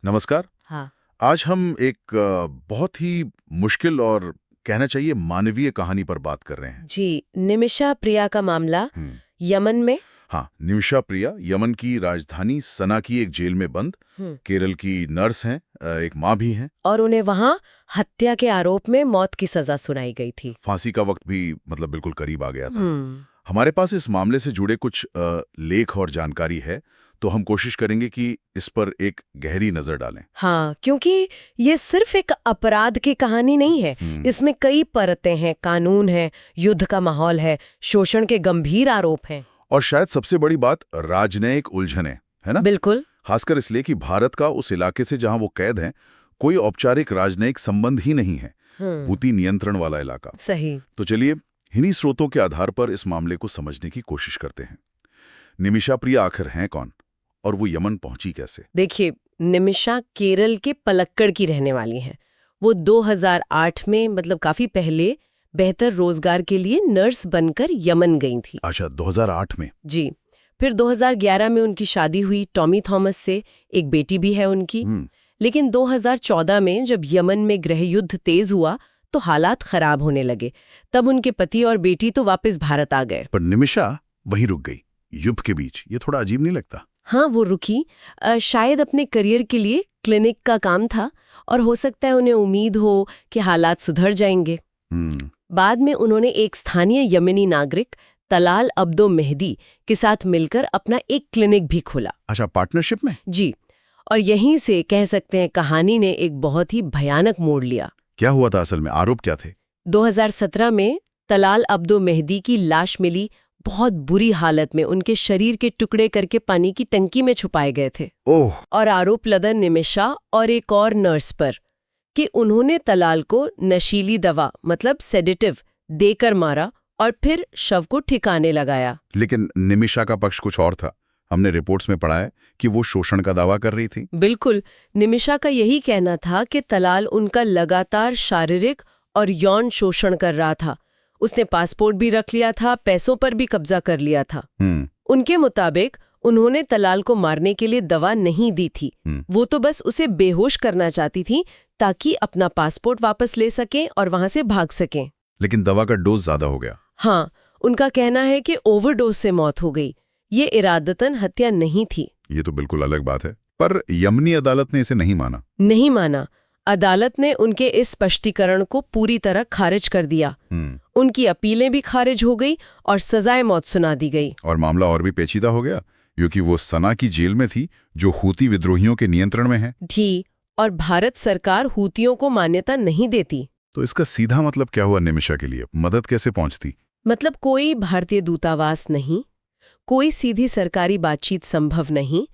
नमस्कार। हाँ। आज हम एक बहुत ही मुश्किल और कहना चाहिए मानवीय कहानी पर बात कर रहे हैं। जी, निमिषा प्रिया का मामला हम्म, यमन में। हाँ, निमिषा प्रिया यमन की राजधानी सना की एक जेल में बंद। हम्म। केरल की नर्स हैं, एक माँ भी हैं। और उन्हें वहां हत्या के आरोप में मौत की सजा सुनाई गई थी। फांसी का वक्त भी मतलब बिल्कुल करीब आ गया था। हम्म। हमारे पास इस मामले से जुड़े कुछ लेख और जानकारी है, तो हम कोशिश करेंगे कि इस पर एक गहरी नजर डालें। हाँ, क्योंकि ये सिर्फ एक अपराध की कहानी नहीं है। इसमें कई परतें हैं, कानून है, युद्ध का माहौल है, शोषण के गंभीर आरोप हैं। और शायद सबसे बड़ी बात राजनयिक उलझन है ना? बिल्कुल। खासकर इसलिए कि भारत का उस इलाके से जहां वो कैद हैं, कोई औपचारिक राजनयिक संबंध ही नहीं है। भूति नियंत्रण वाला इलाका। सही। तो चलिए इन्हीं स्रोतों के आधार पर इस मामले को समझने की कोशिश करते हैं। निमिषा प्रिया आखिर हैं कौन और वो यमन पहुंची कैसे? देखिए, निमिषा केरल के पलक्कड़ की रहने वाली हैं। वो 2008 में, मतलब काफी पहले, बेहतर रोजगार के लिए नर्स बनकर यमन गई थी। अच्छा, 2008 में। जी। फिर 2011 में उनकी शादी हुई टॉमी थॉमस से, एक बेटी भी है उनकी। लेकिन 2014 में जब यमन में गृह युद्ध तेज हुआ तो हालात खराब होने लगे। तब उनके पति और बेटी तो वापस भारत आ गए। पर निमिषा वहीं रुक गई, युद्ध के बीच। ये थोड़ा अजीब नहीं लगता? हाँ, वो रुकी। शायद अपने करियर के लिए, क्लिनिक का काम था, और हो सकता है उन्हें उम्मीद हो कि हालात सुधर जाएंगे। बाद में उन्होंने एक स्थानीय यमनी नागरिक तलाल अब्दो मेहदी के साथ मिलकर अपना एक क्लिनिक भी खोला। अच्छा, पार्टनरशिप में? जी। और यहीं से कह सकते हैं कहानी ने एक बहुत ही भयानक मोड़ लिया। क्या हुआ था असल में? आरोप क्या थे? 2017 में तलाल अब्दो मेहदी की लाश मिली, बहुत बुरी हालत में, उनके शरीर के टुकड़े करके पानी की टंकी में छुपाए गए थे। ओह! और आरोप लगा निमिषा और एक और नर्स पर कि उन्होंने तलाल को नशीली दवा, मतलब सेडेटिव, देकर मारा और फिर शव को ठिकाने लगाया। लेकिन निमिषा का पक्ष कुछ और था। हमने रिपोर्ट्स में पढ़ा है कि वो शोषण का दावा कर रही थी। बिल्कुल। निमिषा का यही कहना था कि तलाल उनका लगातार शारीरिक और यौन शोषण कर रहा था। उसने पासपोर्ट भी रख लिया था, पैसों पर भी कब्जा कर लिया था। उनके मुताबिक उन्होंने तलाल को मारने के लिए दवा नहीं दी थी। वो तो बस उसे बेहोश करना चाहती थी ताकि अपना पासपोर्ट वापस ले सकें और वहां से भाग सकें। लेकिन दवा का डोज ज्यादा हो गया। हाँ, उनका कहना है कि ओवरडोज से मौत हो गई। ये इरादतन हत्या नहीं थी। ये तो बिल्कुल अलग बात है। पर यमनी अदालत ने इसे नहीं माना। नहीं माना। अदालत ने उनके इस स्पष्टीकरण को पूरी तरह खारिज कर दिया। उनकी अपीलें भी खारिज हो गई और सजाए मौत सुना दी गई। और मामला और भी पेचीदा हो गया, क्योंकि वो सना की जेल में थी, जो हूती विद्रोहियों के नियंत्रण में है। जी। और भारत सरकार हूतियों को मान्यता नहीं देती। तो इसका सीधा मतलब क्या हुआ निमिषा के लिए? मदद कैसे पहुंचती? मतलब कोई भारतीय दूतावास नहीं, कोई सीधी सरकारी बातचीत संभव नहीं,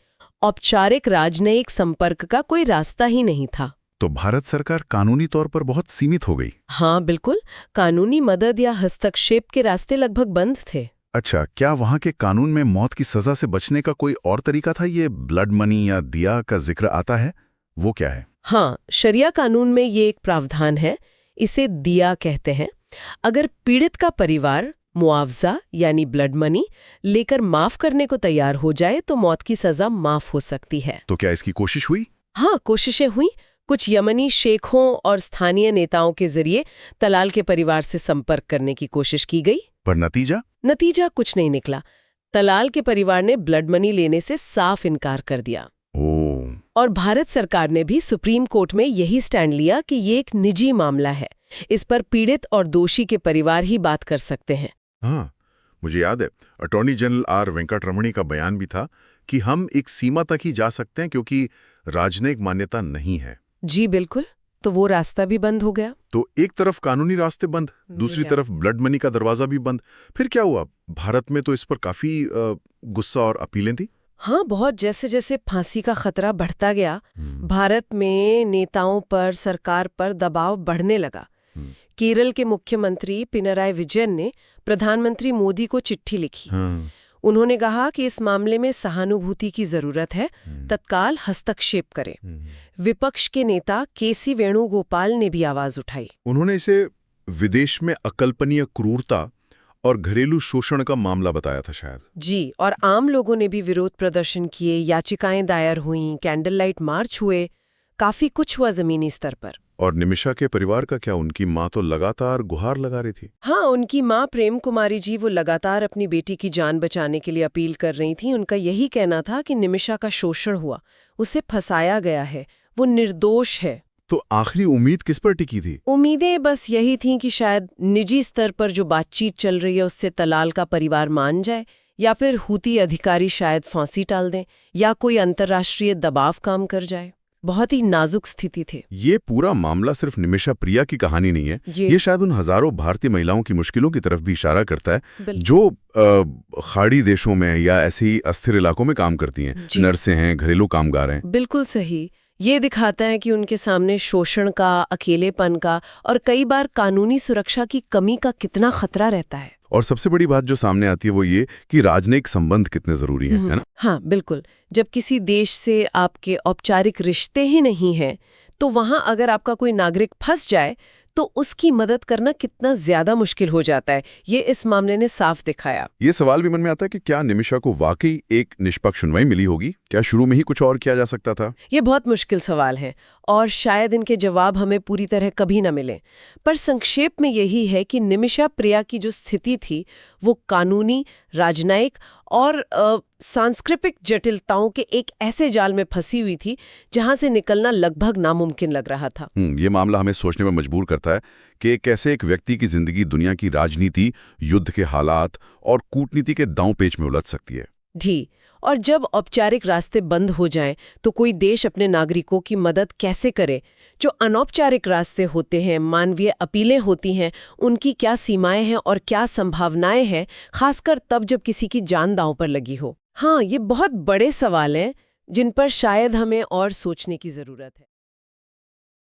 औपचारिक राजनयिक संपर्क का कोई रास्ता ही नहीं था। तो भारत सरकार कानूनी तौर पर बहुत सीमित हो गई। हाँ बिल्कुल। कानूनी मदद या हस्तक्षेप के रास्ते लगभग बंद थे। अच्छा, क्या वहां के कानून में मौत की सजा से बचने का कोई और तरीका था? ये ब्लड मनी या दिया का जिक्र आता है, वो क्या है? हाँ, शरिया कानून में ये एक प्रावधान है, इसे दिया कहते हैं। अगर पीड़ित का परिवार मुआवजा यानी ब्लड मनी लेकर माफ करने को तैयार हो जाए तो मौत की सजा माफ हो सकती है। तो क्या इसकी कोशिश हुई? हाँ, कोशिशें हुई। कुछ यमनी शेखों और स्थानीय नेताओं के जरिए तलाल के परिवार से संपर्क करने की कोशिश की गई। पर नतीजा कुछ नहीं निकला। तलाल के परिवार ने ब्लड मनी लेने से साफ इनकार कर दिया। और भारत सरकार ने भी सुप्रीम कोर्ट में यही स्टैंड लिया कि ये एक निजी मामला है, इस पर पीड़ित और दोषी के परिवार ही बात कर सकते हैं। हाँ, मुझे याद है अटॉर्नी जनरल आर वेंकटरमणी का बयान भी था कि हम एक सीमा तक ही जा सकते हैं क्योंकि राजनयिक मान्यता नहीं है। जी बिल्कुल। तो वो रास्ता भी बंद हो गया। तो एक तरफ कानूनी रास्ते बंद, दूसरी तरफ ब्लड मनी का दरवाजा भी बंद। फिर क्या हुआ? भारत में तो इस पर काफी गुस्सा और अपीलें थी। हाँ, बहुत। जैसे जैसे फांसी का खतरा बढ़ता गया, भारत में नेताओं पर, सरकार पर दबाव बढ़ने लगा। केरल के मुख्यमंत्री पिनराई विजयन ने प्रधानमंत्री मोदी को चिट्ठी लिखी। उन्होंने कहा कि इस मामले में सहानुभूति की जरूरत है, तत्काल हस्तक्षेप करें। विपक्ष के नेता केसी वेणुगोपाल ने भी आवाज उठाई। उन्होंने इसे विदेश में अकल्पनीय क्रूरता और घरेलू शोषण का मामला बताया था शायद। जी, और आम लोगों ने भी विरोध प्रदर्शन किए, याचिकाएं दायर हुईं, कैंडल लाइट मार्च हुए, काफी कुछ हुआ जमीनी स्तर पर। और निमिषा के परिवार का क्या? उनकी माँ तो लगातार गुहार लगा रही थी। हाँ, उनकी माँ प्रेम कुमारी जी, वो लगातार अपनी बेटी की जान बचाने के लिए अपील कर रही थी। उनका यही कहना था कि निमिषा का शोषण हुआ, उसे फंसाया गया है, वो निर्दोष है। तो आखिरी उम्मीद किस पर टिकी थी? उम्मीदें बस यही थीं कि शायद निजी स्तर पर जो बातचीत चल रही है उससे तलाल का परिवार मान जाए, या फिर हूती अधिकारी शायद फांसी टाल दें, या कोई अंतर्राष्ट्रीय दबाव काम कर जाए। बहुत ही नाजुक स्थिति थे। ये पूरा मामला सिर्फ निमिषा प्रिया की कहानी नहीं है, ये शायद उन हजारों भारतीय महिलाओं की मुश्किलों की तरफ भी इशारा करता है जो खाड़ी देशों में या ऐसे ही अस्थिर इलाकों में काम करती हैं, नर्सें हैं, घरेलू कामगार हैं। बिल्कुल सही। ये दिखाता है कि उनके सामने शोषण का, अकेलेपन का और कई बार कानूनी सुरक्षा की कमी का कितना खतरा रहता है। और सबसे बड़ी बात जो सामने आती है वो ये कि राजनयिक संबंध कितने जरूरी हैं, है ना? हाँ, बिल्कुल। जब किसी देश से आपके औपचारिक रिश्ते ही नहीं हैं, तो वहां अगर आपका कोई नागरिक फंस जाए तो उसकी मदद करना कितना ज्यादा मुश्किल हो जाता है। ये इस मामले ने साफ दिखाया। ये सवाल भी मन में आता है कि क्या निमिषा को वाकई एक निष्पक्ष सुनवाई मिली होगी? क्या शुरू में ही कुछ और किया जा सकता था? ये बहुत मुश्किल सवाल है और शायद इनके जवाब हमें पूरी तरह कभी न मिले। पर संक्षेप में यही है कि निमिषा प्रिया की जो स्थिति थी वो कानूनी, राजनयिक और सांस्कृतिक जटिलताओं के एक ऐसे जाल में फंसी हुई थी जहां से निकलना लगभग नामुमकिन लग रहा था। ये मामला हमें सोचने में मजबूर करता है कि कैसे एक व्यक्ति की जिंदगी दुनिया की राजनीति, युद्ध के हालात और कूटनीति के दांव पेच में उलझ सकती है। जी, और जब औपचारिक रास्ते बंद हो जाएं, तो कोई देश अपने नागरिकों की मदद कैसे करे? जो अनौपचारिक रास्ते होते हैं, मानवीय अपीलें होती हैं, उनकी क्या सीमाएं हैं और क्या संभावनाएं हैं, खासकर तब जब किसी की जान दांव पर लगी हो। हाँ, ये बहुत बड़े सवाल हैं जिन पर शायद हमें और सोचने की जरूरत है।